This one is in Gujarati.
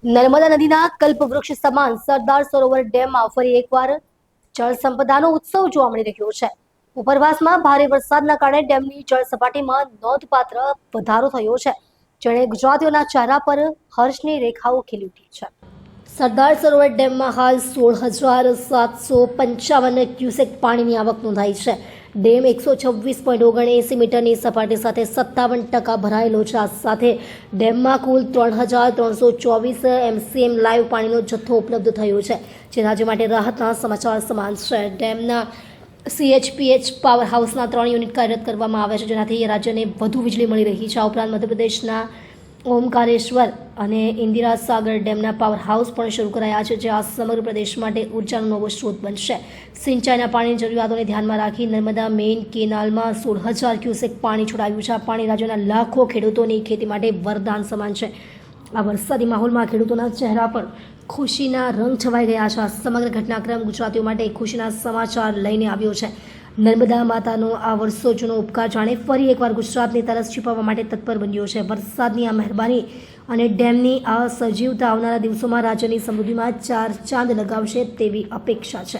નર્મદા નદીના કલ્પવૃક્ષ સમાન સરદાર સરોવર ડેમમાં ફરી એકવાર જળ સંપદાનો ઉત્સવ જોવા મળી રહ્યો છે. ઉપરવાસમાં ભારે વરસાદના કારણે ડેમની જળ સપાટીમાં નોંધપાત્ર વધારો થયો છે, જેણે ગુજરાતીઓના ચહેરા પર હર્ષની રેખાઓ ખીલી ઉઠી છે. સરદાર સરોવર ડેમમાં હાલ 16,755 ક્યુસેક પાણીની આવક નોંધાઈ છે. ડેમ 126.79 મીટરની સપાટી સાથે 57% ભરાયેલો છે. આ સાથે ડેમમાં કુલ 3,324 એમસીએમ લાઈવ પાણીનો જથ્થો ઉપલબ્ધ થયો છે, જે રાજ્ય માટે રાહતના સમાચાર સમાન છે. ડેમના CHPH પાવર હાઉસના 3 યુનિટ કાર્યરત કરવામાં આવ્યા છે, જેનાથી રાજ્યને વધુ વીજળી મળી રહી છે. આ ઉપરાંત મધ્યપ્રદેશના ઓમકારેશ્વર અને ઇન્દિરા સાગર ડેમના પાવર હાઉસ પણ શરૂ કરાયા છે, જે આ સમગ્ર પ્રદેશ માટે ઉર્જાનો નવો સ્ત્રોત બનશે. સિંચાઈના પાણીની જરૂરિયાતોને ધ્યાનમાં રાખી નર્મદા મેઇન કેનાલમાં 16,000 ક્યુસેક પાણી છોડાયું છે. આ પાણી રાજ્યના લાખો ખેડૂતોની ખેતી માટે વરદાન સમાન છે. આ વરસાદી માહોલમાં ખેડૂતોના ચહેરા પર ખુશીના રંગ છવાઈ ગયા છે. આ સમગ્ર ઘટનાક્રમ ગુજરાતીઓ માટે ખુશીના સમાચાર લઈને આવ્યો છે. નર્મદા માતાનો આ વર્ષો જૂનો ઉપકાર જાણે ફરી એકવાર ગુજરાતની તરસ છુપાવવા માટે તત્પર બન્યો છે. વરસાદની આ મહેરબાની અને ડેમની આ સજીવતા આવનારા દિવસોમાં રાજ્યની સમૃદ્ધિમાં ચાર ચાંદ લગાવશે તેવી અપેક્ષા છે.